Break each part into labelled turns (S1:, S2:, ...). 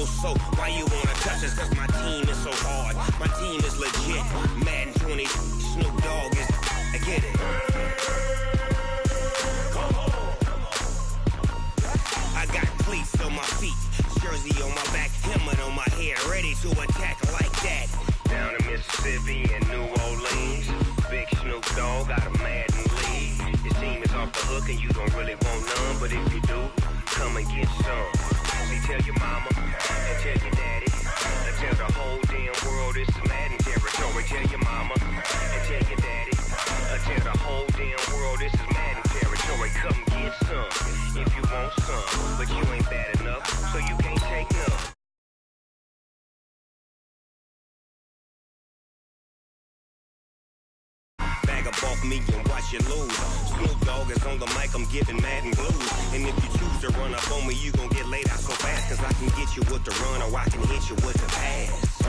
S1: close, so why you wanna touch us? Cause my team is so hard. My team is legit. Madden 20, Snoop Dogg is, I get it. I got cleats on my feet, jersey on my back, helmet on my head, ready to attack like that. Down in Mississippi and New Orleans, big Snoop Dogg got a Madden league. Your team is off the hook and you don't really want none, but if you do, come and get some. See, tell your mama and tell your daddy, and tell the whole damn world it's Madden territory. Tell your mama and tell your daddy, and tell the whole damn world this is Madden territory. Come get some if you want some, but you ain't bad enough, so you can't take none. Bag a bulk me and watch you lose. Snoop Dogg is on the mic, I'm giving Madden blues. And if you choose to run up on me, you gon' get laid out so fast. Cause I can get you with the run or I can hit you with the pass.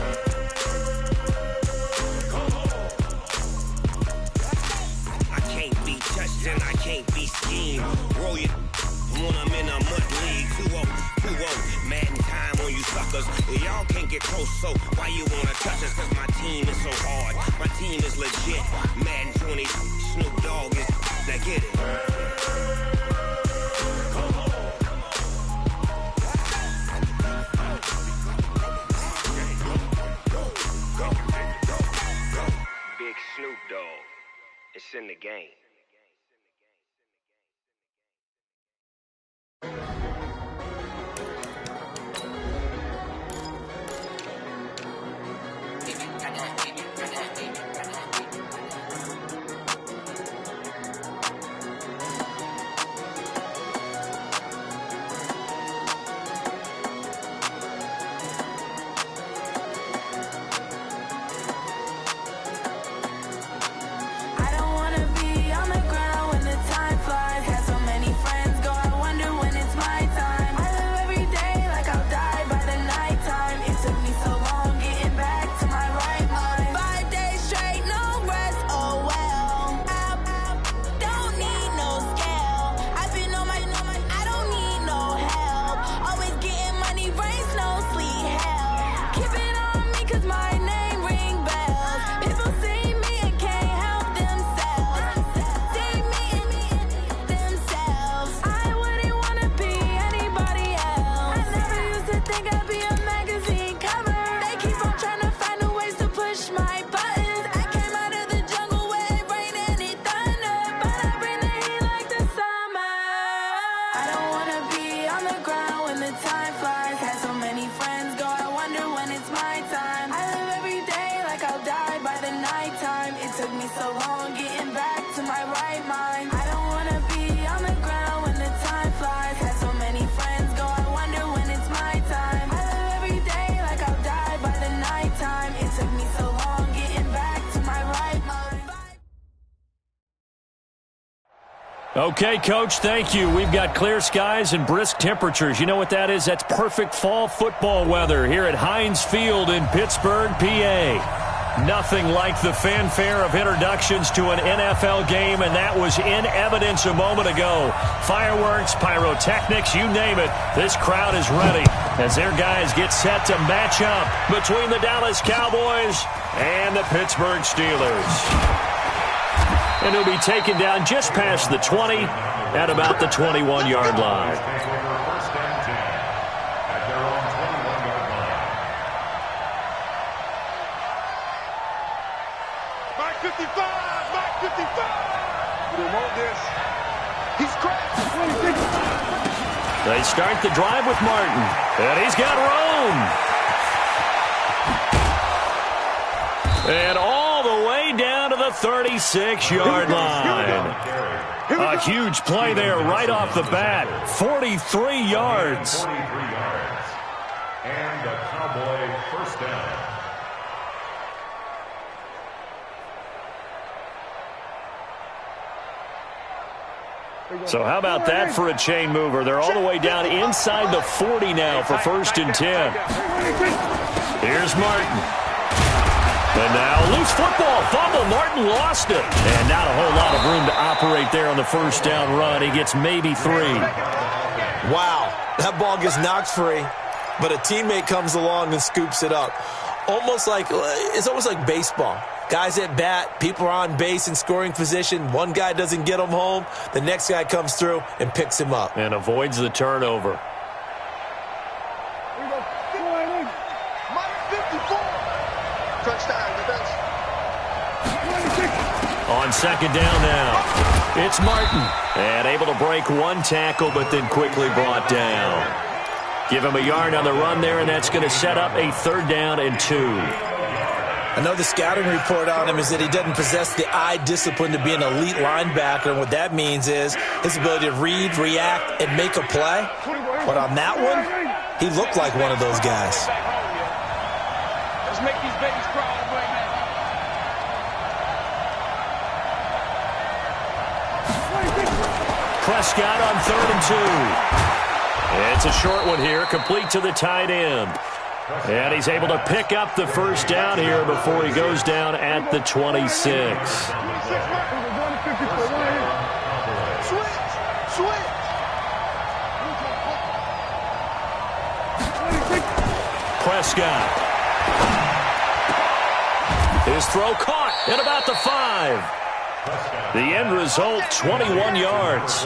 S1: I can't be touched and I can't be schemed. Roll you when I'm in a mud league. 2-0, 2-0, Madden time on you suckers. Y'all can't get close, so why you wanna touch us? Cause my team is so hard. My team is legit. Madden 20, Snoop Dogg is, now get it. Big Snoop Dogg, it's in the game.
S2: Okay, Coach, thank you. We've got clear skies and brisk temperatures. You know what that is? That's perfect fall football weather here at Heinz Field in Pittsburgh, PA. Nothing like the fanfare of introductions to an NFL game, and that was in evidence a moment ago. Fireworks, pyrotechnics, you name it. This crowd is ready as their guys get set to match up between the Dallas Cowboys and the Pittsburgh Steelers. And he'll be taken down just past the 20 at about the 21-yard line.
S3: Mike 55! Mike 55! We want this. He's cracked.
S2: They start the drive with Martin. And he's got Rome. And all the way down to the 36-yard line. A huge play there right off the bat. 43 yards.
S4: And the Cowboy first down.
S2: So how about that for a chain mover? They're all the way down inside the 40 now for 1st and 10. Here's Martin. And now loose football, fumble, Martin lost it. And not a whole lot of room to operate there on the first down run. He gets maybe 3.
S5: Wow, that ball gets knocked free. but a teammate comes along and scoops it up. It's almost like baseball. Guys at bat, people are on base in scoring position. One guy doesn't get him home. The next guy comes through and picks him up.
S2: And avoids the turnover. On second down now, it's Martin. And able to break one tackle, but then quickly brought down. Give him a yard on the run there, and that's going to set up a 3rd down and 2.
S5: I know the scouting report on him is that he doesn't possess the eye discipline to be an elite linebacker, and what that means is his ability to read, react, and make a play. But on that one, he looked like one of those guys.
S3: Let's make these babies cry right now.
S2: Prescott on 3rd and 2. It's a short one here, complete to the tight end. And he's able to pick up the 1st down here before he goes down at the 26. Prescott. His throw caught at about the 5. The end result, 21 yards.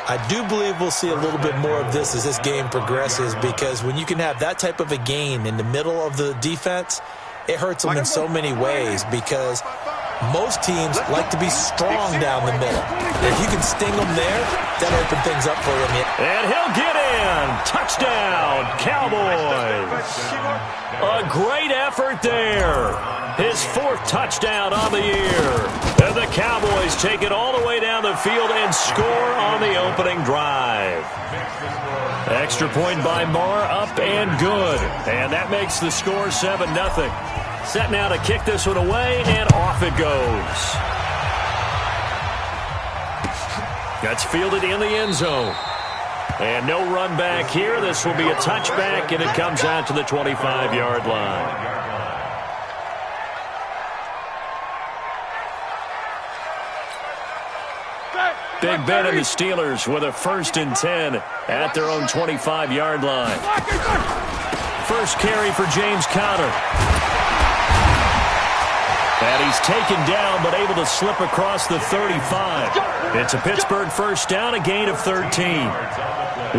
S5: I do believe we'll see a little bit more of this as this game progresses, because when you can have that type of a gain in the middle of the defense, it hurts them in so many ways, because most teams like to be strong down the middle. And if you can sting them there, that'll open things up for them.
S2: And he'll get in. Touchdown, Cowboys. A great effort there. His 4th touchdown on the year. And the Cowboys take it all the way down the field and score on the opening drive. Extra point by Marr, up and good. And that makes the score 7-0. Set now to kick this one away, and off it goes. That's fielded in the end zone. And no run back here. This will be a touchback, and it comes out to the 25-yard line. Big Ben and the Steelers with a 1st and 10 at their own 25-yard line. First carry for James Conner. And he's taken down, but able to slip across the 35. It's a Pittsburgh 1st down, a gain of 13.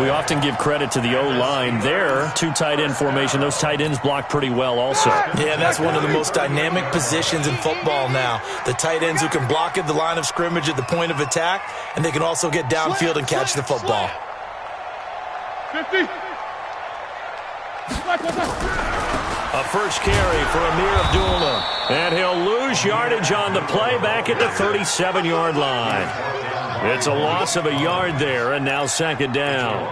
S2: We often give credit to the O-line there. 2 tight end formation. Those tight ends block pretty well also.
S5: Yeah, that's one of the most dynamic positions in football now. The tight ends who can block at the line of scrimmage at the point of attack, and they can also get downfield and catch the football.
S3: 50.
S2: A first carry for Amir Abdullah. And he'll lose yardage on the play back at the 37-yard line. It's a loss of a yard there, and now 2nd down.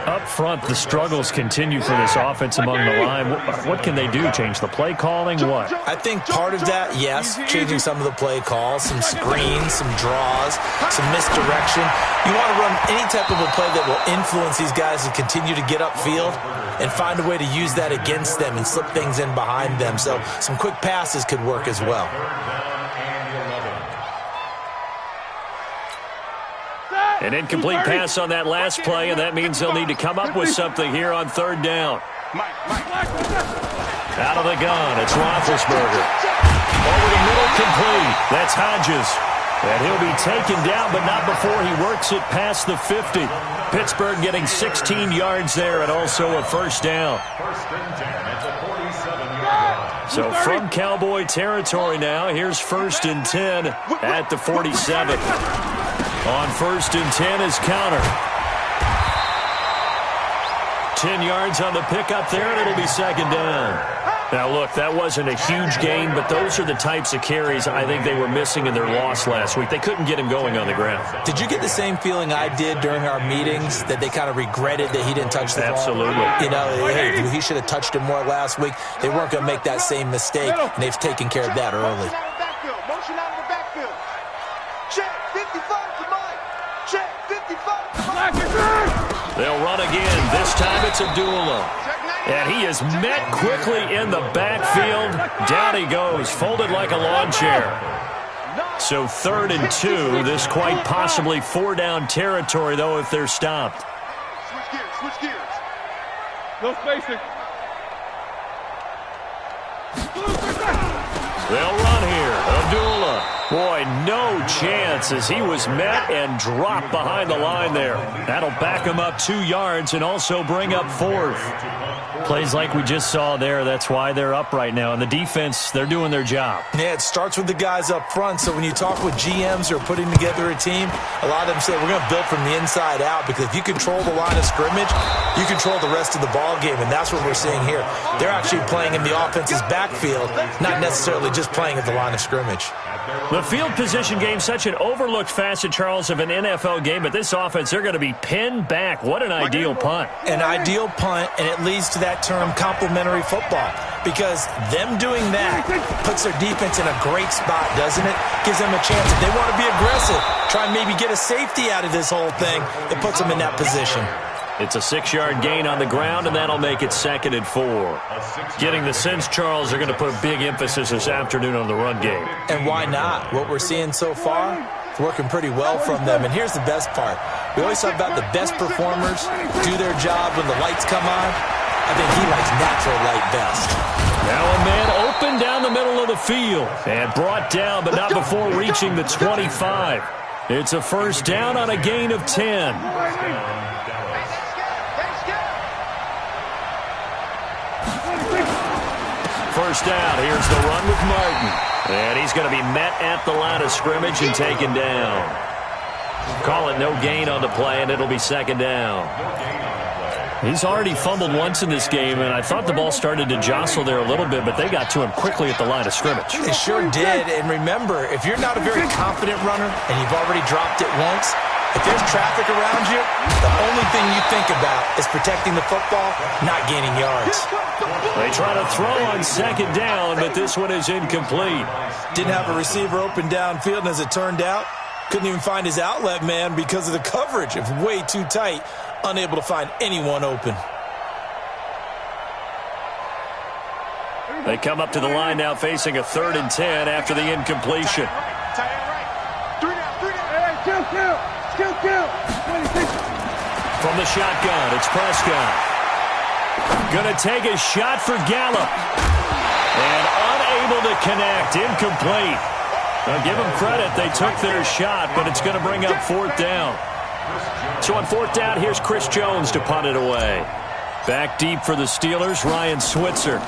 S2: Up front, the struggles continue for this offense among the line. What can they do? Change the play calling? What?
S5: I think part of that, yes, changing some of the play calls, some screens, some draws, some misdirection. You want to run any type of a play that will influence these guys to continue to get upfield and find a way to use that against them and slip things in behind them. So some quick passes could work as well.
S2: An incomplete pass on that last play, and that means they'll need to come up with something here on 3rd down. Out of the gun, it's Roethlisberger. Over the middle, complete. That's Hodges. And he'll be taken down, but not before he works it past the 50. Pittsburgh getting 16 yards there and also a 1st down. So from Cowboy territory now, here's 1st and 10 at the 47. On 1st and 10 is Conner. 10 yards on the pickup there, and it'll be 2nd down. Now, look, that wasn't a huge gain, but those are the types of carries I think they were missing in their loss last week. They couldn't get him going on the ground.
S5: Did you get the same feeling I did during our meetings, that they kind of regretted that he didn't touch the ball?
S2: Absolutely.
S5: You know, hey, he should have touched it more last week. They weren't going to make that same mistake, and they've taken care of that early.
S3: Motion out of the backfield. Check, 55 to Mike. Check, 55 to Mike.
S2: They'll run again. This time it's Abdullah. And he is met quickly in the backfield. Down he goes, folded like a lawn chair. So 3rd and 2. This quite possibly 4-down territory, though, if they're stopped.
S3: Switch gears, switch gears.
S6: No spacing.
S2: They'll run here. Abdullah. Boy, no chance as he was met and dropped behind the line there. That'll back him up 2 yards and also bring up 4th. Plays like we just saw there. That's why they're up right now. And the defense, they're doing their job.
S5: Yeah, it starts with the guys up front. So when you talk with GMs who are putting together a team, a lot of them say we're going to build from the inside out, because if you control the line of scrimmage, you control the rest of the ball game. And that's what we're seeing here. They're actually playing in the offense's backfield, not necessarily just playing at the line of scrimmage.
S2: The field position game, such an overlooked facet, Charles, of an NFL game, but this offense, they're going to be pinned back. What an ideal punt.
S5: An ideal punt, and it leads to that term complementary football, because them doing that puts their defense in a great spot, doesn't it? Gives them a chance. If they want to be aggressive, try and maybe get a safety out of this whole thing, it puts them in that position.
S2: It's a 6-yard gain on the ground, and that'll make it 2nd and 4. Getting the sense, Charles, they're going to put a big emphasis this afternoon on the run game.
S5: And why not? What we're seeing so far, it's working pretty well from them. And here's the best part. We always talk about the best performers do their job when the lights come on. I think he likes natural light best.
S2: Now a man open down the middle of the field and brought down, but not before reaching the 25. It's a first down on a gain of 10. First down, here's the run with Martin. And he's going to be met at the line of scrimmage and taken down. Call it no gain on the play, and it'll be 2nd down. He's already fumbled once in this game, and I thought the ball started to jostle there a little bit, but they got to him quickly at the line of scrimmage.
S5: They sure did, and remember, if you're not a very confident runner and you've already dropped it once, if there's traffic around you, the only thing you think about is protecting the football, not gaining yards.
S2: They try to throw on 2nd down, but this one is incomplete.
S5: Didn't have a receiver open downfield, and as it turned out, couldn't even find his outlet man because of the coverage. It's way too tight, unable to find anyone open.
S2: They come up to the line now facing a 3rd and 10 after the incompletion. From the shotgun, it's Prescott. Going to take a shot for Gallup. And unable to connect, incomplete. Now give them credit, they took their shot, but it's going to bring up 4th down. So on 4th down, here's Chris Jones to punt it away. Back deep for the Steelers, Ryan Switzer.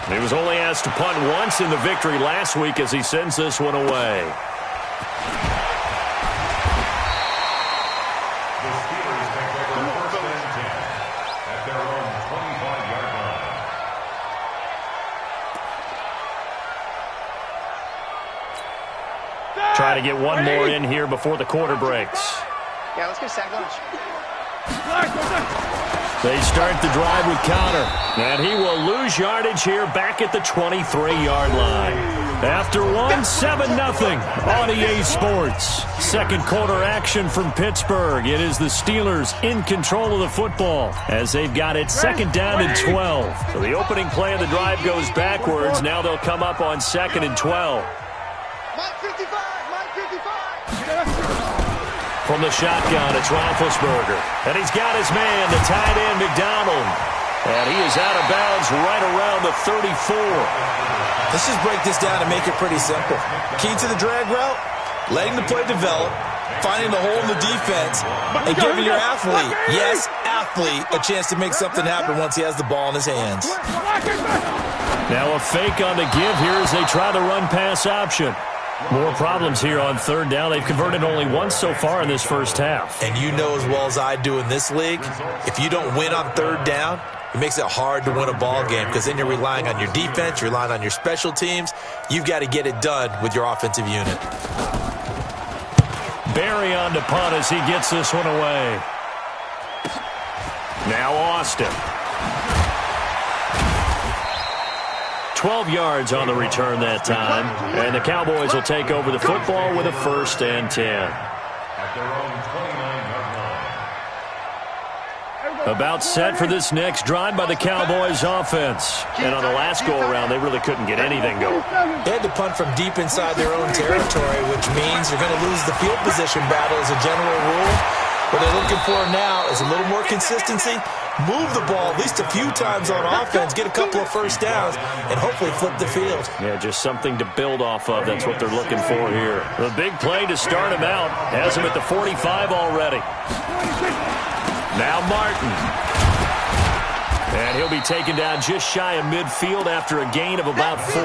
S2: He was only asked to punt once in the victory last week as he sends this one away. Try to get one more in here before the quarter breaks.
S3: Yeah, let's get a sack lunch.
S2: They start the drive with Connor, and he will lose yardage here back at the 23-yard line. After one, 7-0 on EA Sports. Second quarter action from Pittsburgh. It is the Steelers in control of the football as they've got it 2nd down and 12. So the opening play of the drive goes backwards. Now they'll come up on 2nd and 12.
S3: Mike 55, Mike 55.
S2: From the shotgun, it's Roethlisberger. And he's got his man, the tight end, McDonald. And he is out of bounds right around the 34.
S5: Let's just break this down and make it pretty simple. Key to the drag route, letting the play develop, finding the hole in the defense, and giving your athlete, yes, athlete, a chance to make something happen once he has the ball in his hands.
S2: Now a fake on the give here as they try the run-pass option. More problems here on 3rd down. They've converted only once so far in this first half.
S5: And you know as well as I do in this league, if you don't win on 3rd down, it makes it hard to win a ball game because then you're relying on your defense, you're relying on your special teams. You've got to get it done with your offensive unit.
S2: Barry on to punt as he gets this one away. Now Austin. 12 yards on the return that time. And the Cowboys will take over the football with a 1st and 10. About set for this next drive by the Cowboys offense. And on the last go-around, they really couldn't get anything going.
S5: They had to punt from deep inside their own territory, which means you're going to lose the field position battle as a general rule. What they're looking for now is a little more consistency move the ball at least a few times on offense, get a couple of first downs, and hopefully flip the field.
S2: Yeah, just something to build off of. That's what they're looking for here. The big play to start him out. Has him at the 45 already. Now Martin. And he'll be taken down just shy of midfield after a gain of about 4.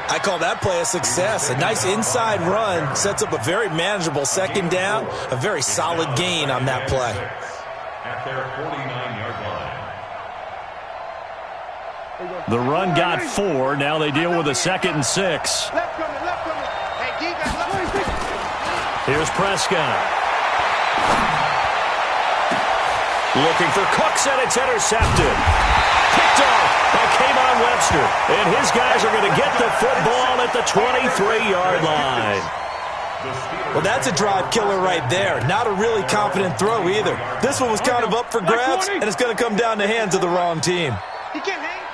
S5: I call that play a success. A nice inside run sets up a very manageable second down, a very solid gain on that play.
S4: At their 49-yard line.
S2: The run got 4. Now they deal with a 2nd and 6. Here's Prescott. Looking for Cooks, and it's intercepted. Picked off by Kayvon Webster. And his guys are going to get the football at the 23-yard line.
S5: Well, that's a drive killer right there. Not a really confident throw either. This one was kind of up for grabs, and it's going to come down the hands of the wrong team.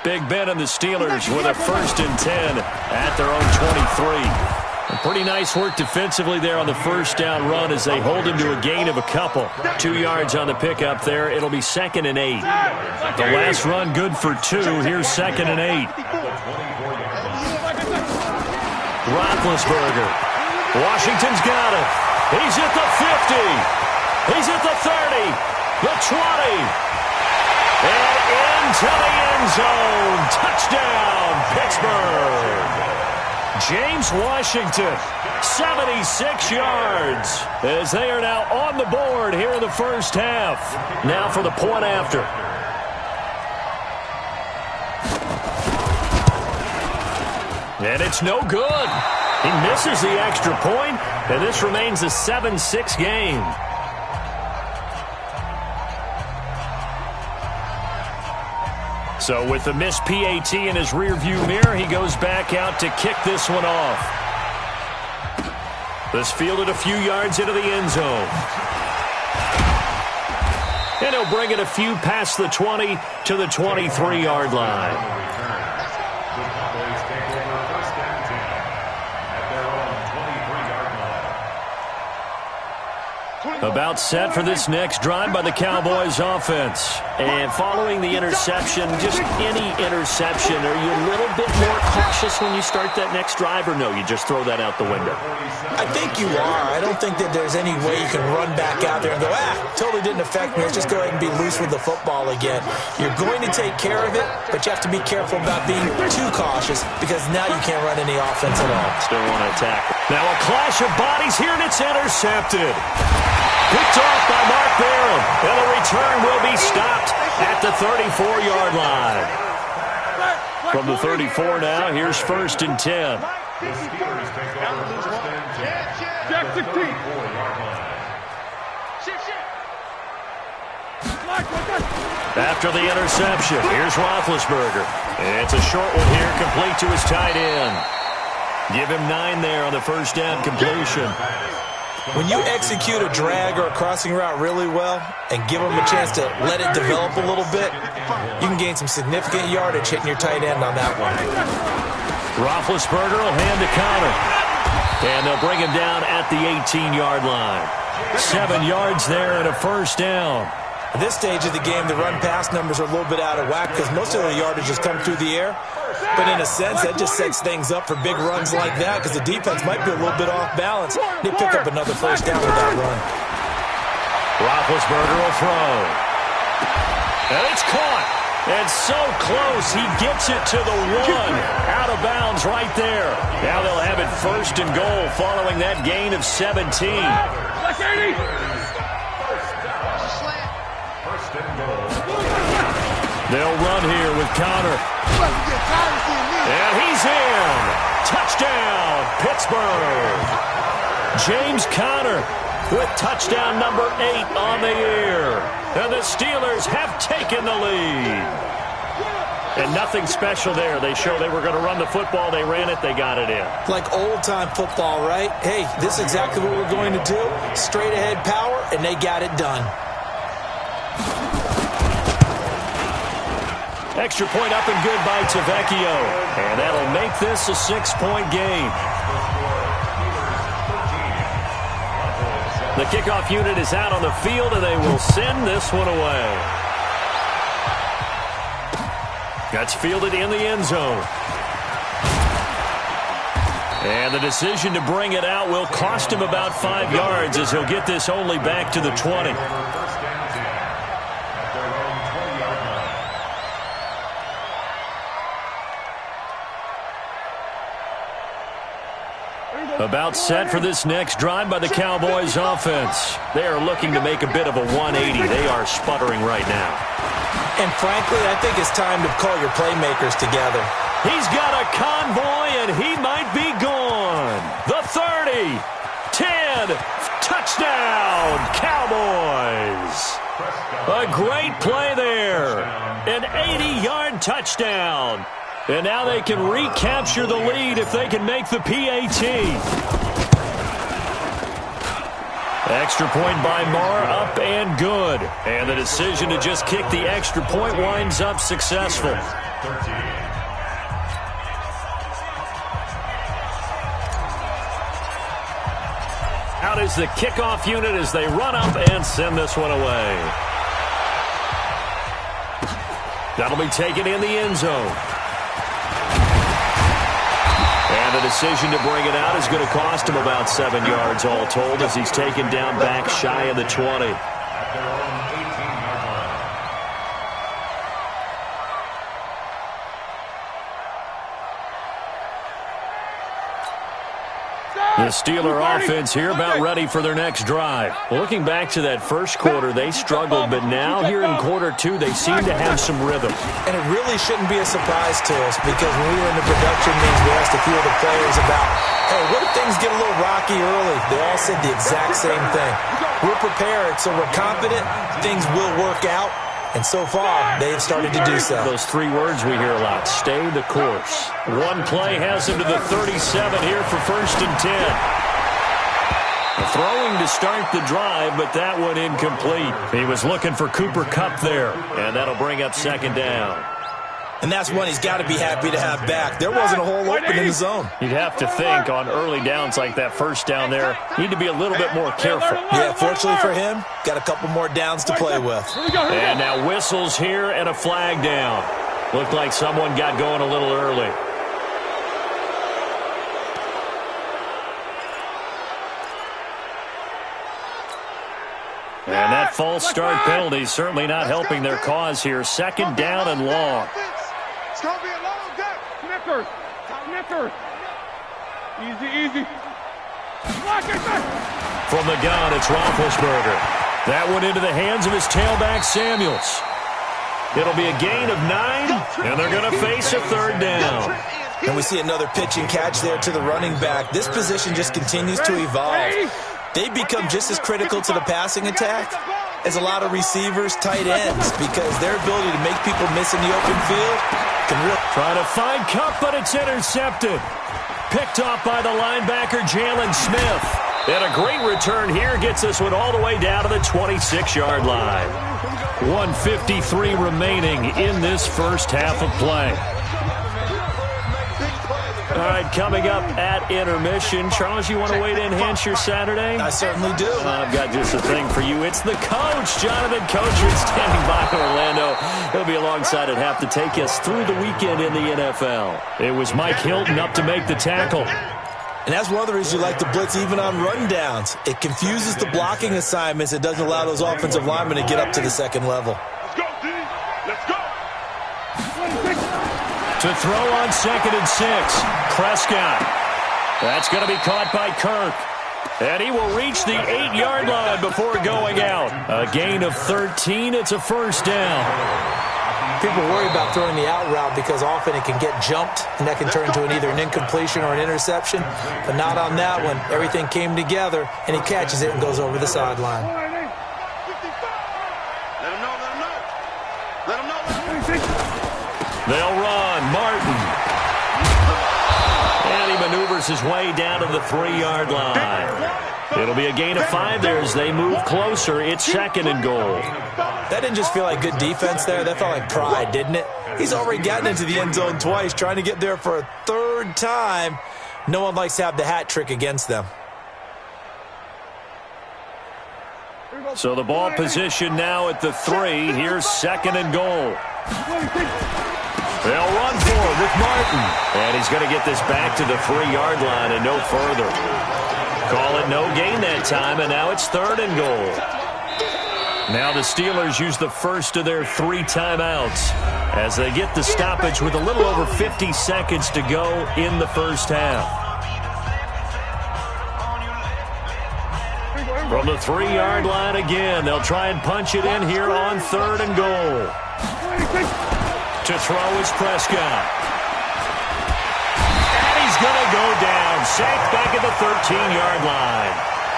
S2: Big Ben and the Steelers with a 1st and 10 at their own 23. Pretty nice work defensively there on the first down run as they hold him to a gain of a couple. 2 yards on the pickup there. It'll be 2nd and 8. The last run good for 2. Here's 2nd and 8. Roethlisberger. Washington's got it. He's at the 50. He's at the 30. The 20. And into the end zone. Touchdown, Pittsburgh. James Washington, 76 yards, as they are now on the board here in the first half. Now for the point after. And it's no good. He misses the extra point, and this remains a 7-6 game. So with the missed PAT in his rearview mirror, he goes back out to kick this one off. This fielded a few yards into the end zone. And he'll bring it a few past the 20 to the 23-yard line. About set for this next drive by the Cowboys offense. And following the interception, just any interception, are you a little bit more cautious when you start that next drive, or no, you just throw that out the window?
S5: I think you are. I don't think that there's any way you can run back out there and go, totally didn't affect me. Let's just go ahead and be loose with the football again. You're going to take care of it, but you have to be careful about being too cautious because now you can't run any offense at all.
S2: Still want to attack. Now a clash of bodies here, and it's intercepted. Picked off by Mark Barron, and the return will be stopped at the 34-yard line. From the 34 now, here's 1st and 10.
S4: The Steelers take over 1st and 10 at the 34-yard line.
S2: After the interception, here's Roethlisberger. It's a short one here, complete to his tight end. Give him 9 there on the first down completion.
S5: When you execute a drag or a crossing route really well and give them a chance to let it develop a little bit, you can gain some significant yardage hitting your tight end on that one.
S2: Roethlisberger will hand to Connor. And they'll bring him down at the 18-yard line. 7 yards there and a first down.
S5: At this stage of the game, the run-pass numbers are a little bit out of whack because most of the yardage has come through the air. But in a sense, that just sets things up for big runs like that because the defense might be a little bit off balance. They pick up another first down with that run.
S2: Roethlisberger will throw. And it's caught. And so close, he gets it to the 1. Out of bounds right there. Now they'll have it 1st and goal following that gain of 17. They'll run here with Connor. And he's in. Touchdown, Pittsburgh. James Conner with touchdown number 8 on the year. And the Steelers have taken the lead. And nothing special there. They showed they were going to run the football. They ran it. They got it in.
S5: Like old-time football, right? Hey, this is exactly what we're going to do. Straight-ahead power, and they got it done.
S2: Extra point up and good by Tavecchio. And that'll make this a 6-point game. The kickoff unit is out on the field, and they will send this one away. That's fielded in the end zone. And the decision to bring it out will cost him about 5 yards as he'll get this only back to the 20. About set for this next drive by the Cowboys offense. They are looking to make a bit of a 180. They are sputtering right now.
S5: And frankly, I think it's time to call your playmakers together.
S2: He's got a convoy, and he might be gone. The 30, 10, touchdown, Cowboys. A great play there. An 80-yard touchdown. And now they can recapture the lead if they can make the PAT. Extra point by Marr, up and good. And the decision to just kick the extra point winds up successful. Out is the kickoff unit as they run up and send this one away. That'll be taken in the end zone. And the decision to bring it out is going to cost him about 7 yards all told as he's taken down back shy of the 20. The Steeler offense here about ready for their next drive. Looking back to that first quarter, they struggled, but now here in quarter two, they seem to have some rhythm.
S5: And it really shouldn't be a surprise to us because when we were in the production meetings, we asked a few of the players about, hey, what if things get a little rocky early? They all said the exact same thing. We're prepared, so we're confident things will work out. And so far, they've started to do so.
S2: Those 3 words we hear a lot, stay the course. One play has him to the 37 here for 1st and 10. Throwing to start the drive, but that one incomplete. He was looking for Cooper Kupp there, and that'll bring up 2nd down.
S5: And that's one he's got to be happy to have back. There wasn't a hole open in the zone.
S2: You'd have to think on early downs like that first down there, need to be a little bit more careful.
S5: Yeah, fortunately for him, got a couple more downs to play with.
S2: And now whistles here and a flag down. Looked like someone got going a little early. And that false start penalty is certainly not helping their cause here. 2nd down and long.
S3: It's going to be a long day.
S4: Snickers. Snickers. Easy.
S2: From the gun, it's Roethlisberger. That one into the hands of his tailback, Samuels. It'll be a gain of 9, and they're going to face a 3rd down.
S5: And we see another pitch and catch there to the running back. This position just continues to evolve. They become just as critical to the passing attack as a lot of receivers, tight ends, because their ability to make people miss in the open field can really...
S2: Trying to find Kupp, but it's intercepted. Picked off by the linebacker, Jalen Smith. And a great return here gets this one all the way down to the 26-yard line. 1:53 remaining in this first half of play. All right, coming up at intermission. Charles, you want to wait to enhance your Saturday?
S5: I certainly do.
S2: I've got just a thing for you. It's the coach, Jonathan Coachman, standing by in Orlando. He'll be alongside at half to take us through the weekend in the NFL. It was Mike Hilton up to make the tackle.
S5: And that's one of the reasons you like to blitz even on rundowns. It confuses the blocking assignments. It doesn't allow those offensive linemen to get up to the 2nd level.
S4: Let's go, D. Let's go.
S2: To throw on 2nd and 6. Prescott. That's going to be caught by Kirk. And he will reach the 8-yard line before going out. A gain of 13. It's a 1st down.
S5: People worry about throwing the out route because often it can get jumped, and that can turn into either an incompletion or an interception. But not on that one. Everything came together, and he catches it and goes over the sideline.
S3: Let him know.
S2: They'll run. Martin. And he maneuvers his way down to the 3-yard line. It'll be a gain of 5 there as they move closer. It's 2nd and goal.
S5: That didn't just feel like good defense there. That felt like pride, didn't it? He's already gotten into the end zone twice, trying to get there for a 3rd time. No one likes to have the hat trick against them.
S2: So the ball position now at the 3. Here's 2nd and goal. They'll run for it with Martin. And he's going to get this back to the 3-yard line and no further. Call it no gain that time, and now it's 3rd and goal. Now the Steelers use the first of their 3 timeouts as they get the stoppage with a little over 50 seconds to go in the first half. From the 3-yard line again, they'll try and punch it in here on 3rd and goal. To throw is Prescott. And he's going to go down. Sacked back at the 13-yard line.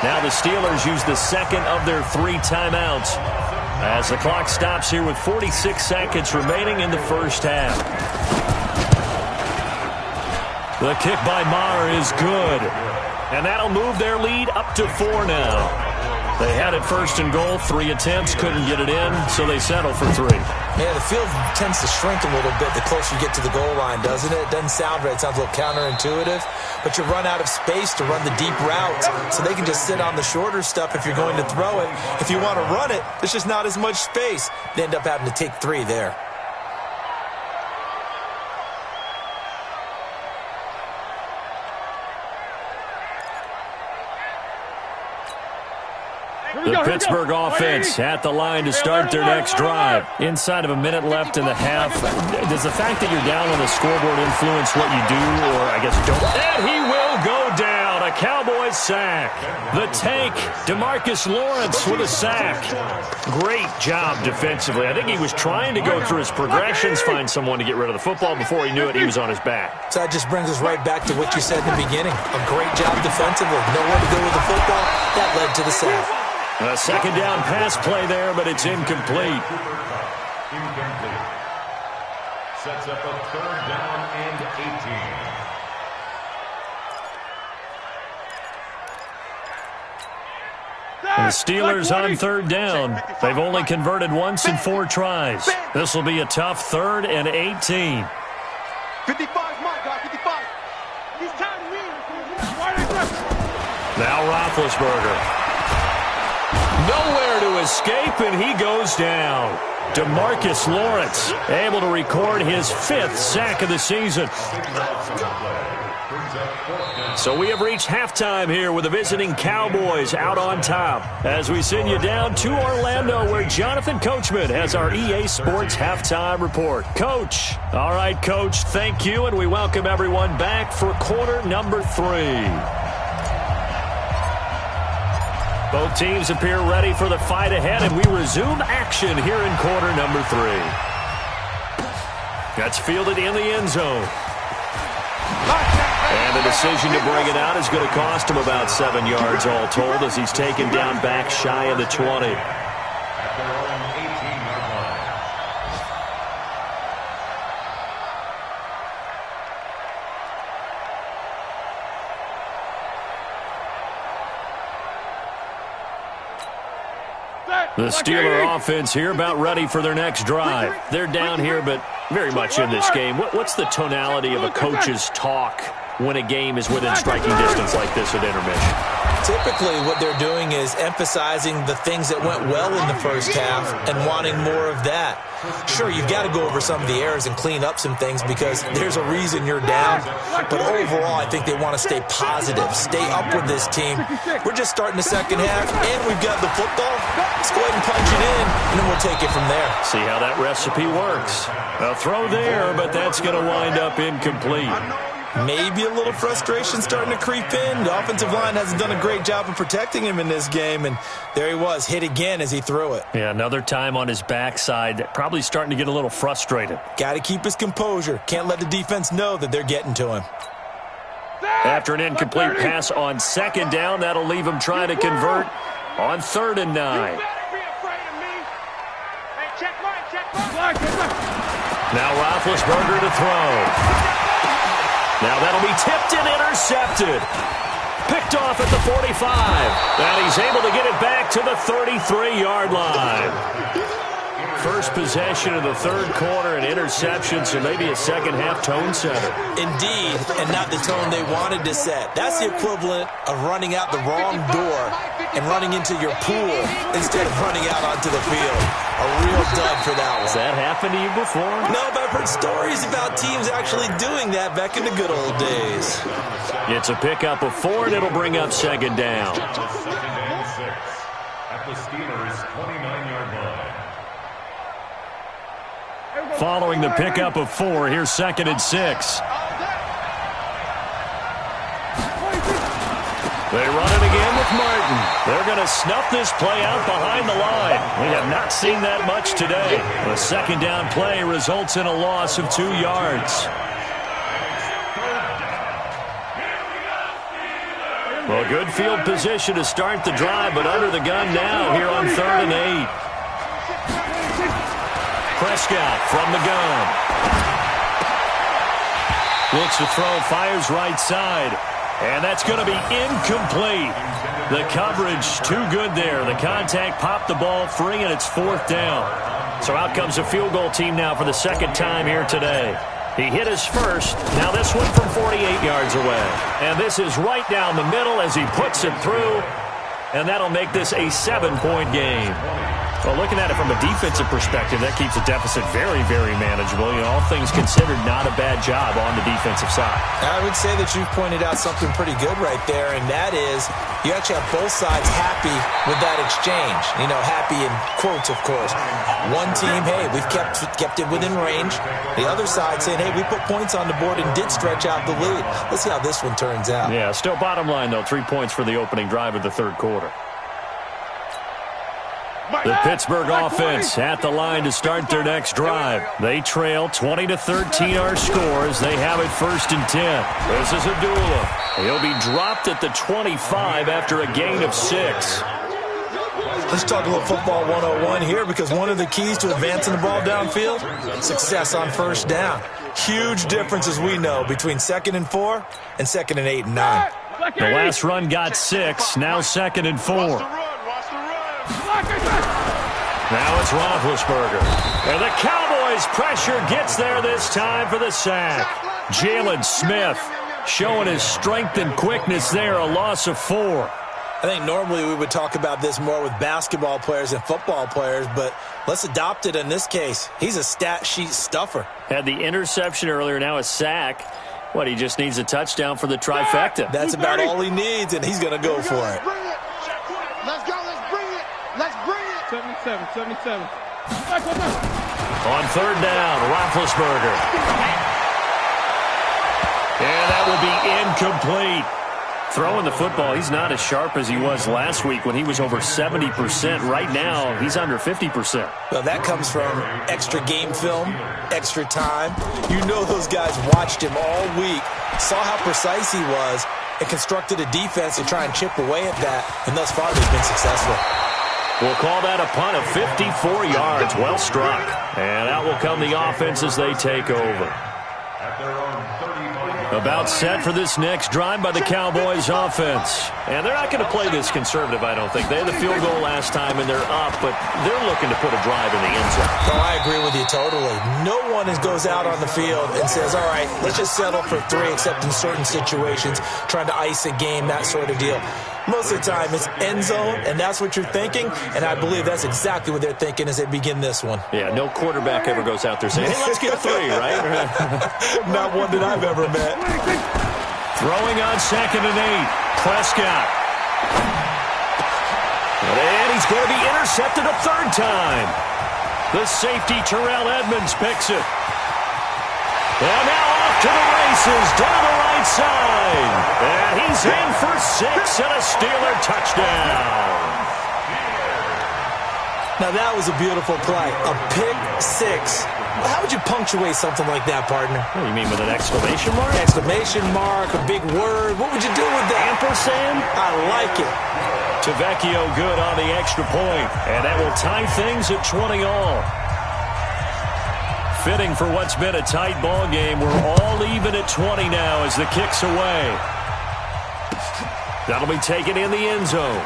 S2: Now the Steelers use the second of their 3 timeouts as the clock stops here with 46 seconds remaining in the first half. The kick by Maher is good. And that'll move their lead up to 4 now. They had it 1st and goal, 3 attempts, couldn't get it in, so they settle for 3.
S5: Yeah, the field tends to shrink a little bit the closer you get to the goal line, doesn't it? It doesn't sound right. It sounds a little counterintuitive. But you run out of space to run the deep routes, so they can just sit on the shorter stuff if you're going to throw it. If you want to run it, there's just not as much space. They end up having to take 3 there.
S2: The Pittsburgh offense at the line to start their next drive. Inside of a minute left in the half. Does the fact that you're down on the scoreboard influence what you do, or I guess don't? And he will go down. A Cowboys sack. The tank, DeMarcus Lawrence with a sack. Great job defensively. I think he was trying to go through his progressions, find someone to get rid of the football. Before he knew it, he was on his back.
S5: So that just brings us right back to what you said in the beginning. A great job defensively. Nowhere to go with the football. That led to the sack.
S2: A 2nd down pass play there, but it's incomplete.
S4: Sets up a 3rd down and 18.
S2: The Steelers on 3rd down. They've only converted once in 4 tries. This will be a tough 3rd and 18.
S3: 55, my guy, 55. He's time to win.
S2: Now Roethlisberger. Nowhere to escape, and he goes down. DeMarcus Lawrence able to record his 5th sack of the season. So we have reached halftime here with the visiting Cowboys out on top as we send you down to Orlando where Jonathan Coachman has our EA Sports halftime report. Coach. All right, Coach, thank you, and we welcome everyone back for quarter number 3. Both teams appear ready for the fight ahead, and we resume action here in quarter number 3. That's fielded in the end zone. And the decision to bring it out is going to cost him about 7 yards all told as he's taken down back shy of the 20. The Steeler offense here about ready for their next drive. They're down here, but very much in this game. What's the tonality of a coach's talk when a game is within striking distance like this at intermission?
S5: Typically, what they're doing is emphasizing the things that went well in the first half and wanting more of that. Sure, you've got to go over some of the errors and clean up some things because there's a reason you're down. But overall, I think they want to stay positive, stay up with this team. We're just starting the second half, and we've got the football. Let's go ahead and punch it in, and then we'll take it from there.
S2: See how that recipe works. A throw there, but that's going to wind up incomplete.
S5: Maybe a little frustration starting to creep in. The offensive line hasn't done a great job of protecting him in this game, and there he was, hit again as he threw it.
S2: Yeah, another time on his backside, probably starting to get a little frustrated.
S5: Got to keep his composure. Can't let the defense know that they're getting to him.
S2: After an incomplete pass on 2nd down, that'll leave him trying to convert on 3rd and 9. Now Roethlisberger to throw. Now that'll be tipped and intercepted. Picked off at the 45. And he's able to get it back to the 33-yard line. First possession of the 3rd quarter, an interception, so maybe a second-half tone setter.
S5: Indeed, and not the tone they wanted to set. That's the equivalent of running out the wrong door and running into your pool instead of running out onto the field. A real dud for that one.
S2: Has that happened to you before?
S5: No, but I've heard stories about teams actually doing that back in the good old days.
S2: It's a pickup of 4, and it'll bring up second down.
S4: Second and 6 at the Steelers' 29-yard line.
S2: Following the pickup of 4, here's second and 6. They run it again with Martin. They're going to snuff this play out behind the line. We have not seen that much today. The second down play results in a loss of 2 yards. Well, good field position to start the drive, but under the gun now here on 3rd and 8. Prescott from the gun. Looks to throw, fires right side. And that's going to be incomplete. The coverage too good there. The contact popped the ball free, and it's 4th down. So out comes a field goal team now for the second time here today. He hit his first. Now this one from 48 yards away. And this is right down the middle as he puts it through. And that'll make this a 7-point game. Well, looking at it from a defensive perspective, that keeps the deficit very, very manageable. You know, all things considered, not a bad job on the defensive side.
S5: I would say that you've pointed out something pretty good right there, and that is you actually have both sides happy with that exchange. You know, happy in quotes, of course. One team, hey, we've kept it within range. The other side saying, hey, we put points on the board and did stretch out the lead. Let's see how this one turns out.
S2: Yeah, still bottom line, though, 3 points for the opening drive of the third quarter. The Pittsburgh offense at the line to start their next drive. They trail 20-13 our scores. They have it 1st and 10. This is Abdullah. He'll be dropped at the 25 after a gain of 6.
S5: Let's talk a little football 101 here, because one of the keys to advancing the ball downfield, success on 1st down. Huge difference, as we know, between 2nd and 4 and 2nd and 8 and 9.
S2: The last run got 6. Now 2nd and 4. Now it's Roethlisberger. And the Cowboys' pressure gets there this time for the sack. Jalen Smith showing his strength and quickness there, a loss of 4.
S5: I think normally we would talk about this more with basketball players and football players, but let's adopt it in this case. He's a stat sheet stuffer.
S2: Had the interception earlier, now a sack. What, he just needs a touchdown for the trifecta.
S5: That's about all he needs, and he's going to go for it.
S3: Let's go, let's bring it. Let's bring it.
S6: 77.
S2: On 3rd down, Roethlisberger. And that will be incomplete. Throwing the football, he's not as sharp as he was last week when he was over 70%. Right now, he's under 50%.
S5: Well, that comes from extra game film, extra time. You know those guys watched him all week, saw how precise he was, and constructed a defense to try and chip away at that, and thus far they've been successful.
S2: We'll call that a punt of 54 yards. Well struck. And out will come the offense as they take over. About set for this next drive by the Cowboys offense. And they're not going to play this conservative, I don't think. They had the field goal last time, and they're up, but they're looking to put a drive in the end zone.
S5: Oh, I agree with you totally. No one goes out on the field and says, all right, let's just settle for 3, except in certain situations, trying to ice a game, that sort of deal. Most of the time, it's end zone, and that's what you're thinking, and I believe that's exactly what they're thinking as they begin this one.
S2: Yeah, no quarterback ever goes out there saying, hey, let's get 3, right?
S5: Not one that I've ever met.
S2: Throwing on 2nd and 8. Prescott. And he's going to be intercepted a 3rd time. The safety, Terrell Edmonds, picks it. And now off to the races, down the right side. And he's in for 6 and a Steeler touchdown.
S5: Now that was a beautiful play. A pick 6. How would you punctuate something like that, partner?
S2: What do you mean, with an exclamation mark?
S5: Exclamation mark, a big word. What would you do with that?
S2: Ampersand?
S5: I like it.
S2: Tavecchio good on the extra point. And that will tie things at 20 all. Fitting for what's been a tight ball game. We're all even at 20 now as the kick's away. That'll be taken in the end zone.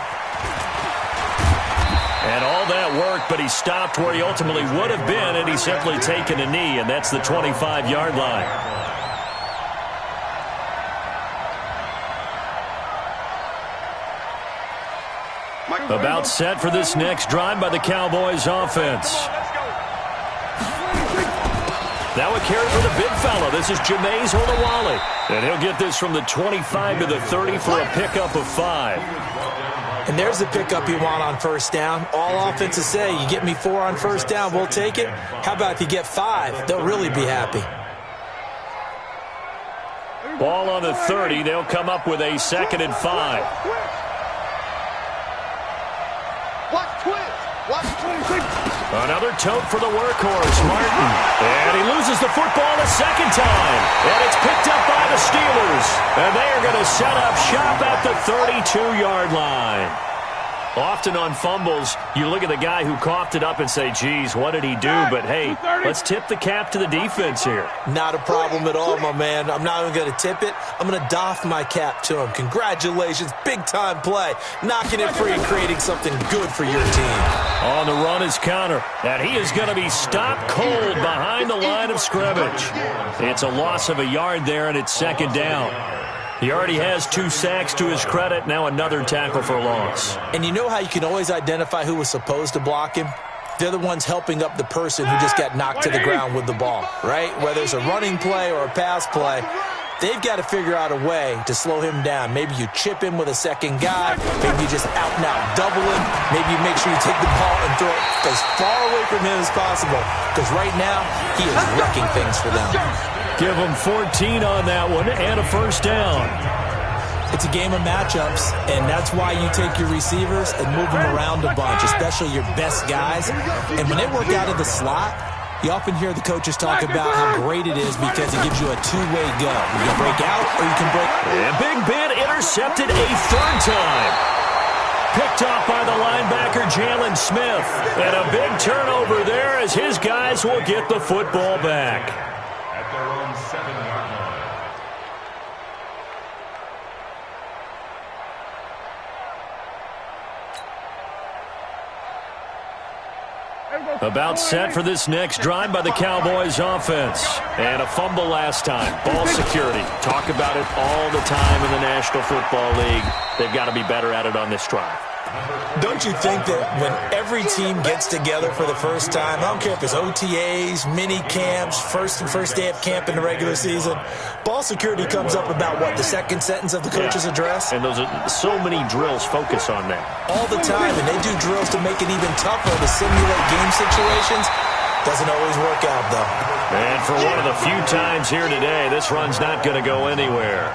S2: And all that worked, but he stopped where he ultimately would have been, and he's simply taken a knee, and that's the 25-yard line. About set for this next drive by the Cowboys offense. Now a carry for the big fella. This is Jameis Olawale. And he'll get this from the 25 to the 30 for a pickup of 5.
S5: And there's the pickup you want on first down. All offenses say, you get me 4 on first down, we'll take it. How about if you get 5? They'll really be happy.
S2: Ball on the 30. They'll come up with a 2nd and 5.
S3: Watch twist. Watch 26.
S2: Another tote for the workhorse, Martin. And he loses the football a second time. And it's picked up by the Steelers. And they are going to set up shop at the 32-yard line. Often on fumbles, you look at the guy who coughed it up and say, geez, what did he do? But, hey, let's tip the cap to the defense here.
S5: Not a problem at all, my man. I'm not even going to tip it. I'm going to doff my cap to him. Congratulations. Big-time play. Knocking it free and creating something good for your team.
S2: On the run is Counter. And he is going to be stopped cold behind the line of scrimmage. It's a loss of a yard there, and it's 2nd down. He already has 2 sacks to his credit. Now another tackle for loss.
S5: And you know how you can always identify who was supposed to block him? They're the ones helping up the person who just got knocked to the ground with the ball, right? Whether it's a running play or a pass play, they've got to figure out a way to slow him down. Maybe you chip him with a second guy. Maybe you just out-and-out double him. Maybe you make sure you take the ball and throw it as far away from him as possible. Because right now, he is wrecking things for them.
S2: Give him 14 on that one and a first down.
S5: It's a game of matchups, and that's why you take your receivers and move them around a bunch, especially your best guys. And when they work out of the slot, you often hear the coaches talk about how great it is because it gives you a two-way go. You can break out or you can break.
S2: And Big Ben intercepted a 3rd time. Picked off by the linebacker, Jalen Smith. And a big turnover there as his guys will get the football back.
S4: At their own 7-yard line.
S2: About set for this next drive by the Cowboys offense. And a fumble last time. Ball security. Talk about it all the time in the National Football League. They've got to be better at it on this drive.
S5: Don't you think that when every team gets together for the first time, I don't care if it's OTAs, mini camps, first day of camp in the regular season, ball security comes up about, what, the second sentence of the coach's address?
S2: And those are so many drills focus on that.
S5: All the time, and they do drills to make it even tougher to simulate game situations. Doesn't always work out, though.
S2: And for one of the few times here today, this run's not going to go anywhere.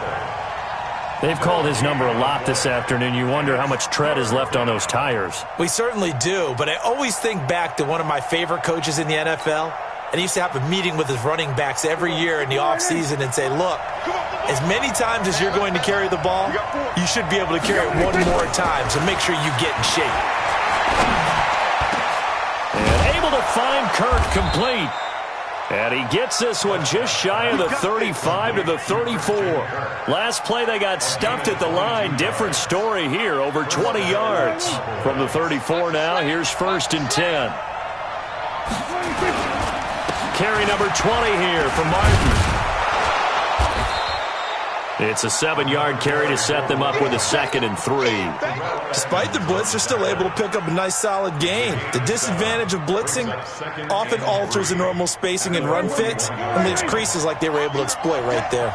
S2: They've called his number a lot this afternoon. You wonder how much tread is left on those tires.
S5: We certainly do, but I always think back to one of my favorite coaches in the NFL, and he used to have a meeting with his running backs every year in the offseason and say, look, as many times as you're going to carry the ball, you should be able to carry it one more time, so make sure you get in shape.
S2: And able to find Kirk complete. And he gets this one just shy of the 35 to the 34. Last play, they got stuffed at the line. Different story here, over 20 yards. From the 34 now, here's 1st and 10. Carry number 20 here from Martin. It's a 7-yard carry to set them up with a 2nd and 3.
S5: Despite the blitz, they're still able to pick up a nice, solid gain. The disadvantage of blitzing often alters the normal spacing and run fits and leaves creases like they were able to exploit right there.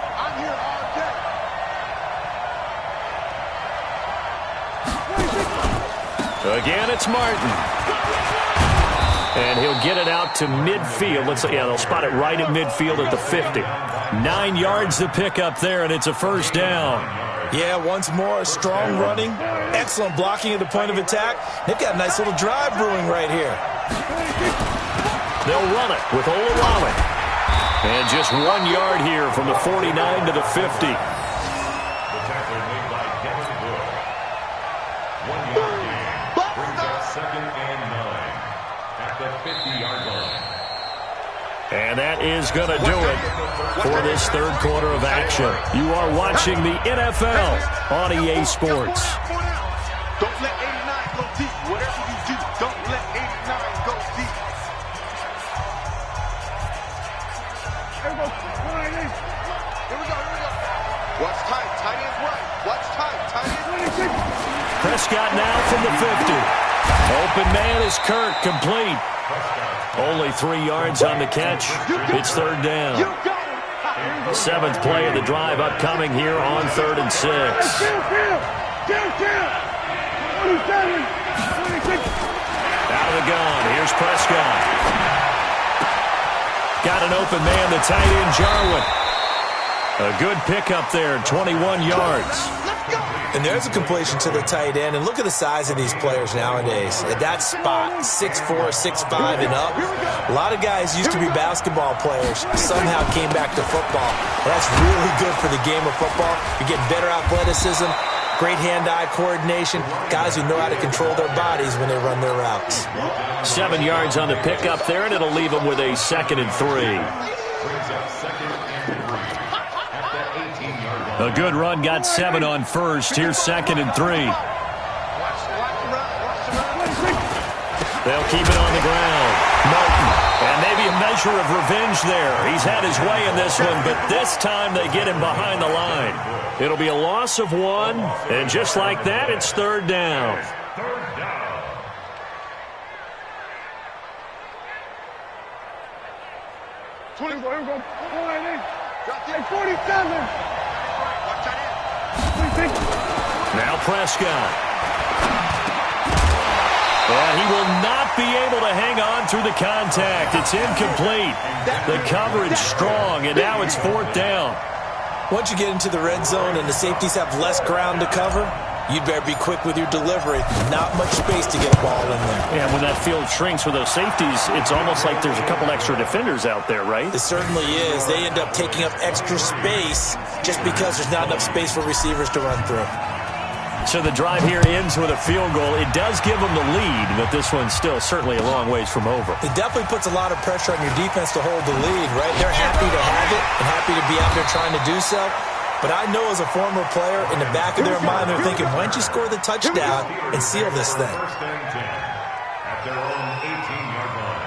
S2: Again, it's Martin. And he'll get it out to midfield. They'll spot it right at midfield at the 50. 9 yards to pick up there, and it's a first down.
S5: Yeah, once more, strong running, excellent blocking at the point of attack. They've got a nice little drive brewing right here.
S2: They'll run it with Olawale. And just 1 yard here from the 49 to the 50.
S4: The tackle made by Kevin Wood. 1 yard gain. Brings up 2nd and 9 at the 50-yard line.
S2: And that is going to do it for this 3rd quarter of action. You are watching the NFL on EA Sports.
S3: Don't let 89 go deep. Whatever you do, don't let 89 go deep. Here we go. Watch tight. Tight ends right. Watch tight. Tight ends.
S2: Prescott now from the 50. Open man is Kirk, complete. Only 3 yards on the catch. It's third down. 7th play of the drive upcoming here on 3rd and 6. Out of the gun. Here's Prescott. Got an open man, the tight end, Jarwin. A good pickup there, 21 yards.
S5: And there's a completion to the tight end. And look at the size of these players nowadays. At that spot, 6'4", 6'5", and up. A lot of guys used to be basketball players, somehow came back to football. And that's really good for the game of football. You're getting better athleticism, great hand-eye coordination, guys who know how to control their bodies when they run their routes.
S2: 7 yards on the pickup there, and it'll leave them with a 2nd and 3. A good run, got 7 on first. Here's 2nd and 3. They'll keep it on the ground. Martin, and maybe a measure of revenge there. He's had his way in this one, but this time they get him behind the line. It'll be a loss of 1, and just like that, it's third down. Now Prescott. And he will not be able to hang on through the contact. It's incomplete. The coverage strong, and now it's 4th down.
S5: Once you get into the red zone and the safeties have less ground to cover, you'd better be quick with your delivery. Not much space to get a ball in there.
S2: Yeah, when that field shrinks with those safeties, it's almost like there's a couple extra defenders out there, right?
S5: It certainly is. They end up taking up extra space just because there's not enough space for receivers to run through.
S2: So the drive here ends with a field goal. It does give them the lead, but this one's still certainly a long ways from over.
S5: It definitely puts a lot of pressure on your defense to hold the lead, right? They're happy to have it and happy to be out there trying to do so. But I know as a former player, in the back of their mind, they're thinking, why don't you score the touchdown and seal this thing?
S4: First and 10 at their own 18-yard line.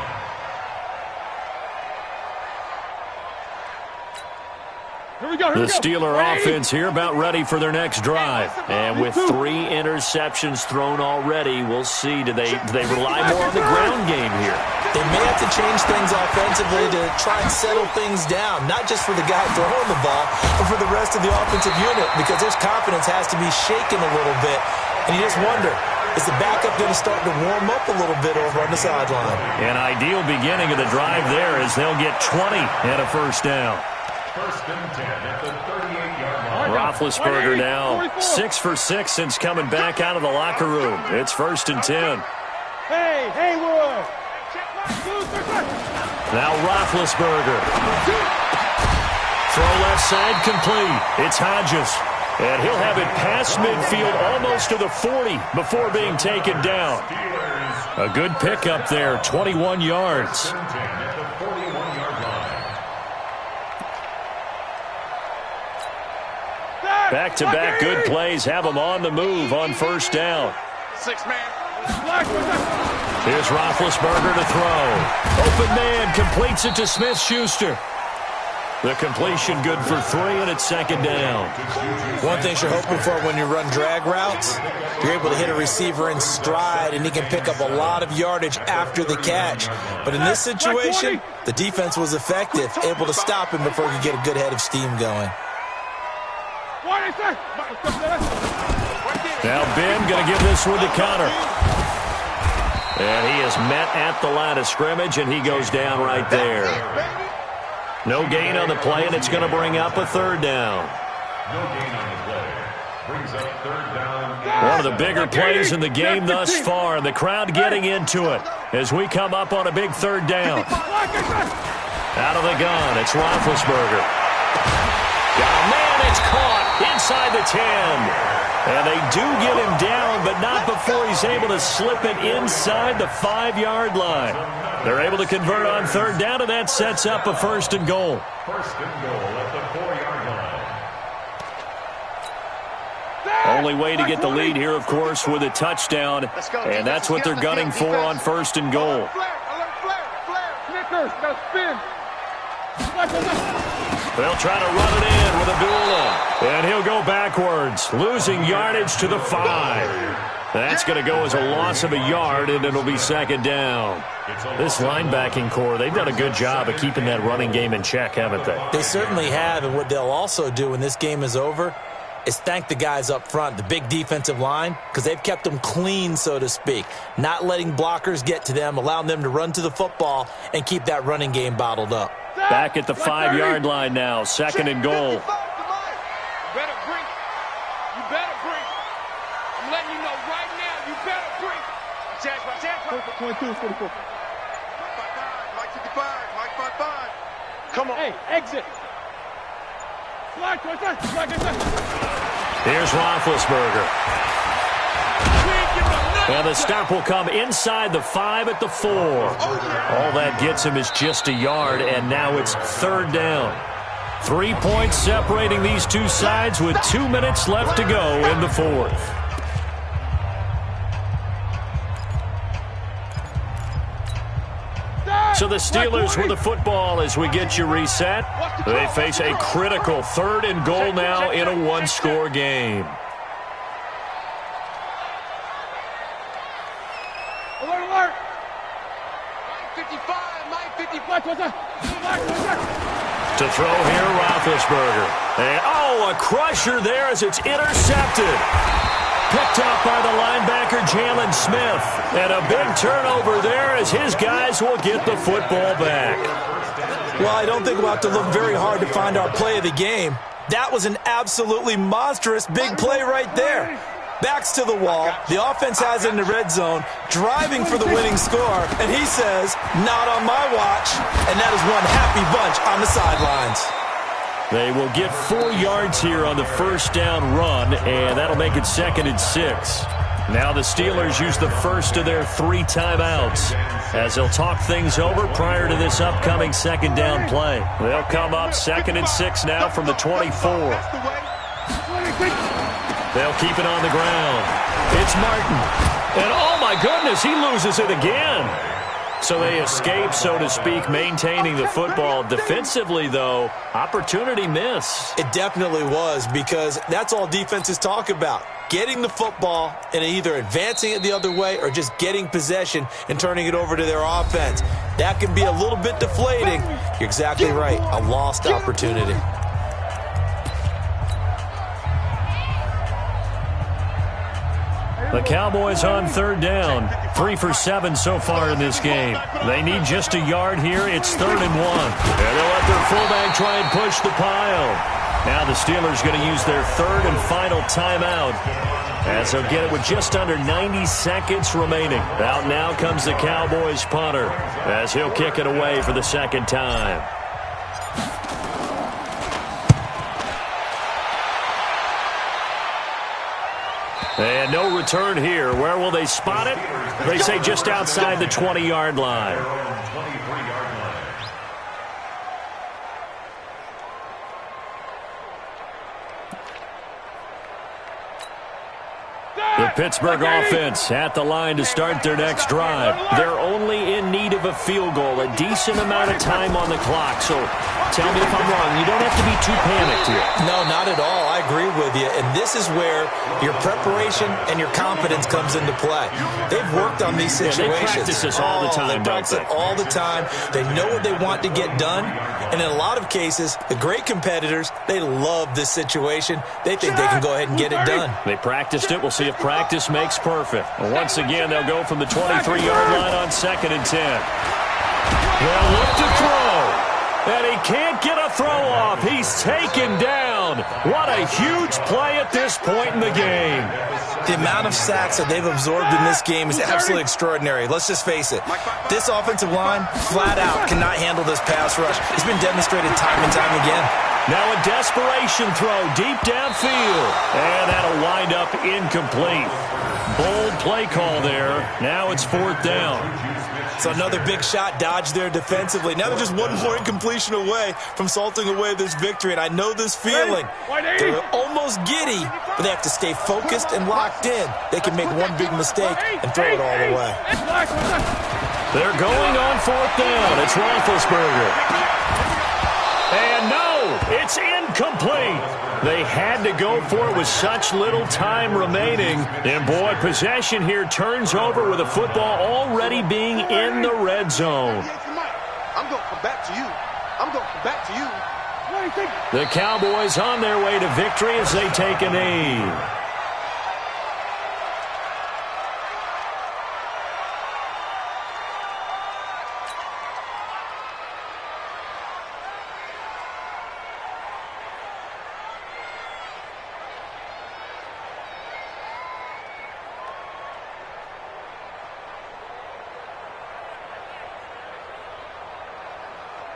S2: The Steeler offense here about ready for their next drive. And with 3 interceptions thrown already, we'll see. Do they rely more on the ground game here?
S5: They may have to change things offensively to try and settle things down, not just for the guy throwing the ball, but for the rest of the offensive unit, because their confidence has to be shaken a little bit. And you just wonder, is the backup going to start to warm up a little bit over on the sideline?
S2: An ideal beginning of the drive there as they'll get 20 and a first down.
S4: First and 10 at the 38-yard line.
S2: Roethlisberger now 6 for 6 since coming back out of the locker room. It's 1st and 10.
S6: Hey, Haywood.
S2: Now Roethlisberger. Throw left side complete. It's Hodges. And he'll have it past midfield almost to the 40 before being taken down. A good pickup there, 21 yards. Back-to-back good plays have them on the move on first down.
S3: 6-man.
S2: Here's Roethlisberger to throw. Open man completes it to Smith-Schuster. The completion good for 3, and it's 2nd down.
S5: One thing you're hoping for when you run drag routes, you're able to hit a receiver in stride, and he can pick up a lot of yardage after the catch. But in this situation, the defense was effective, able to stop him before he could get a good head of steam going.
S2: Now Ben going to give this one to Connor. And he is met at the line of scrimmage, and he goes down right there. No gain on the play, and it's going to bring up a 3rd down.
S4: No gain on the play. Brings up 3rd down.
S2: One of the bigger plays in the game thus far, and the crowd getting into it as we come up on a big 3rd down. Out of the gun, it's Roethlisberger. Got a man, it's caught inside the 10. And they do get him down, but not before he's able to slip it inside the 5-yard line. They're able to convert on 3rd down, and that sets up a 1st and goal.
S4: 1st and goal at the 4-yard line.
S2: Only way to get the lead here, of course, with a touchdown, and that's what they're gunning for on 1st and goal. They'll try to run it in with Abdullah, and he'll go backwards, losing yardage to the 5. That's going to go as a loss of a yard, and it'll be second down. This linebacking core, they've done a good job of keeping that running game in check, haven't they?
S5: They certainly have, and what they'll also do when this game is over is thank the guys up front, the big defensive line, because they've kept them clean, so to speak, not letting blockers get to them, allowing them to run to the football and keep that running game bottled up.
S2: Back at the 5-yard line now, second and goal.
S3: You better bring it. You better bring it. I'm letting you know right now, you better bring it. Check.
S6: 22, 44.
S3: Mike 55, Mike 55. Come on.
S6: Hey, exit. Slide,
S2: Here's Roethlisberger. And the stop will come inside the 5 at the 4. All that gets him is just a yard, and now it's third down. 3 points separating these two sides with 2 minutes left to go in the fourth. So the Steelers with the football as we get you reset. They face a critical third and goal now in a one-score game.
S6: Alert, alert.
S3: Mike 55, Mike 55.
S2: To throw here, Roethlisberger. And, a crusher there as it's intercepted. Picked up by the linebacker, Jalen Smith. And a big turnover there as his guys will get the football back.
S5: Well, I don't think we'll have to look very hard to find our play of the game. That was an absolutely monstrous big play right there. Backs to the wall. The offense has it in the red zone, driving for the winning score. And he says, not on my watch. And that is one happy bunch on the sidelines.
S2: They will get 4 yards here on the first down run, and that'll make it second and 6. Now the Steelers use the first of their 3 timeouts as they'll talk things over prior to this upcoming second down play. They'll come up second and 6 now from the 24. They'll keep it on the ground. It's Martin. And oh my goodness, he loses it again. So they escape, so to speak, maintaining the football. Defensively, though, opportunity miss.
S5: It definitely was, because that's all defenses talk about. Getting the football and either advancing it the other way or just getting possession and turning it over to their offense. That can be a little bit deflating. You're exactly right. A lost opportunity.
S2: The Cowboys on third down. 3 for 7 so far in this game. They need just a yard here. It's 3rd and 1. And they'll let their fullback try and push the pile. Now the Steelers going to use their 3rd and final timeout as they'll get it with just under 90 seconds remaining. Out now comes the Cowboys punter as he'll kick it away for the second time. And no return here. Where will they spot it? They say just outside the 20-yard line. The Pittsburgh offense at the line to start their next drive. They're only in need of a field goal, a decent amount of time on the clock. So tell me if I'm wrong. You don't have to be too panicked here.
S5: No, not at all. I agree with you. And this is where your preparation and your confidence comes into play. They've worked on these situations.
S2: Yeah, they practice this all the time,
S5: they practice it all the time. They know what they want to get done. And in a lot of cases, the great competitors, they love this situation. They think they can go ahead and get it done.
S2: They practiced it. We'll see if practice makes perfect. And once again, they'll go from the 23-yard line on 2nd and 10. They'll look to throw. And he can't get a throw off. He's taken down. What a huge play at this point in the game.
S5: The amount of sacks that they've absorbed in this game is absolutely extraordinary. Let's just face it. This offensive line, flat out, cannot handle this pass rush. It's been demonstrated time and time again.
S2: Now a desperation throw deep downfield. And that'll wind up incomplete. Bold play call there. Now it's 4th down.
S5: So another big shot dodged there defensively. Now they're just one more incompletion away from salting away this victory. And I know this feeling. They're almost giddy, but they have to stay focused and locked in. They can make one big mistake and throw it all the way.
S2: They're going on 4th down. It's Roethlisberger. And no, it's incomplete. incomplete. They had to go for it with such little time remaining. And, boy, possession here turns over with a football already being in the red zone.
S3: I'm going to come back to you. I'm going to come back to you.
S2: The Cowboys on their way to victory as they take a knee.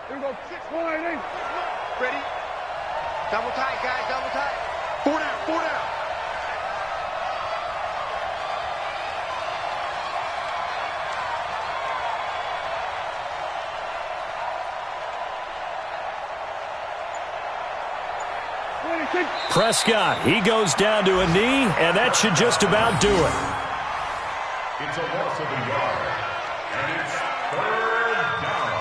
S6: Here we go. 6-1-8.
S3: Ready? Double tight, guys. Double tight. 4 down. 4 down.
S2: Prescott, he goes down to a knee, and that should just about do it.
S4: It's a loss of a yard, and it's 3rd down.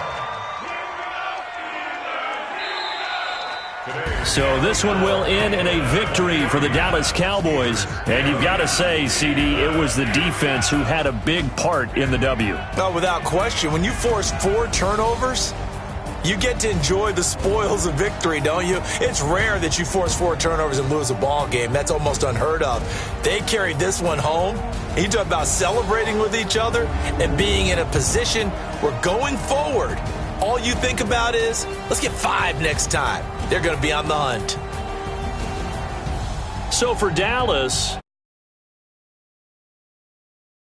S2: So this one will end in a victory for the Dallas Cowboys. And you've got to say, CD, it was the defense who had a big part in the W.
S5: Oh, without question. When you force 4 turnovers, you get to enjoy the spoils of victory, don't you? It's rare that you force 4 turnovers and lose a ball game. That's almost unheard of. They carried this one home. You talk about celebrating with each other and being in a position where going forward, all you think about is, let's get 5 next time. They're going to be on the hunt.
S2: So for Dallas,